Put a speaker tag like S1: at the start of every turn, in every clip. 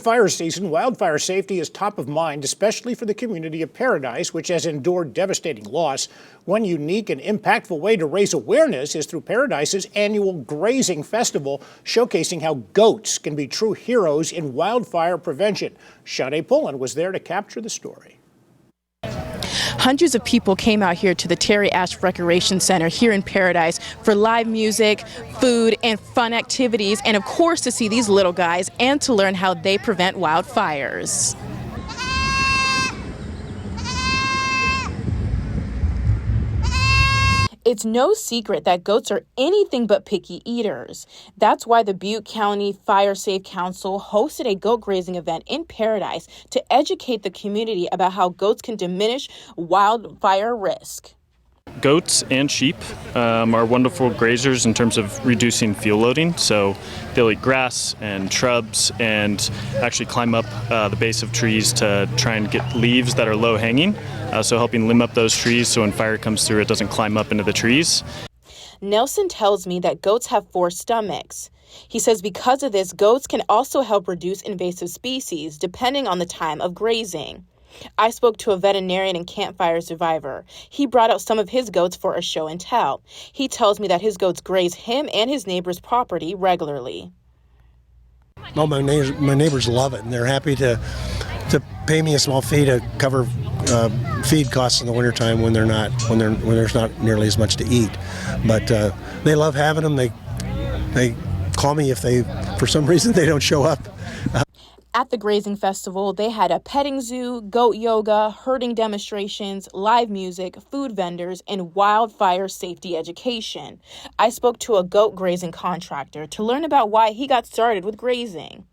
S1: Fire season, wildfire safety is top of mind, especially for the community of Paradise, which has endured devastating loss. One unique and impactful way to raise awareness is through Paradise's Annual Grazing Festival, showcasing how goats can be true heroes in wildfire prevention. Ashe was there to capture the story.
S2: Hundreds of people came out here to the Ashe Recreation Center here in Paradise for live music, food, and fun activities, and of course to see these little guys and to learn how they prevent wildfires. It's no secret that goats are anything but picky eaters. That's why the Butte County Fire Safe Council hosted a goat grazing event in Paradise to educate the community about how goats can diminish wildfire risk.
S3: Goats and sheep are wonderful grazers in terms of reducing fuel loading. So they'll eat grass and shrubs and actually climb up the base of trees to try and get leaves that are low hanging. So helping limb up those trees so when fire comes through, it doesn't climb up into the trees.
S2: Nelson tells me that goats have 4 stomachs. He says because of this, goats can also help reduce invasive species depending on the time of grazing. I spoke to a veterinarian and campfire survivor. He brought out some of his goats for a show and tell. He tells me that his goats graze him and his neighbor's property regularly.
S4: Well, my neighbors love it, and they're happy to pay me a small fee to cover feed costs in the wintertime when there's not nearly as much to eat. But they love having them. They call me if for some reason they don't show up.
S2: At the Grazing Festival, they had a petting zoo, goat yoga, herding demonstrations, live music, food vendors, and wildfire safety education. I spoke to a goat grazing contractor to learn about why he got started with grazing.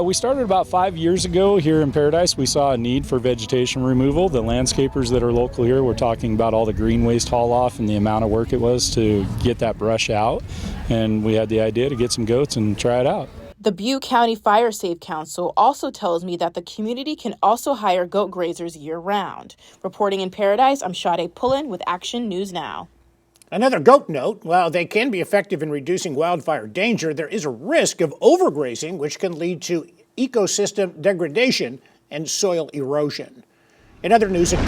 S5: We started about 5 years ago here in Paradise. We saw a need for vegetation removal. The landscapers that are local here were talking about all the green waste haul off and the amount of work it was to get that brush out. And we had the idea to get some goats and try it out.
S2: The Butte County Fire Safe Council also tells me that the community can also hire goat grazers year-round. Reporting in Paradise, I'm Ashe with Action News Now.
S1: Another goat note, while they can be effective in reducing wildfire danger, there is a risk of overgrazing, which can lead to ecosystem degradation and soil erosion. In other news,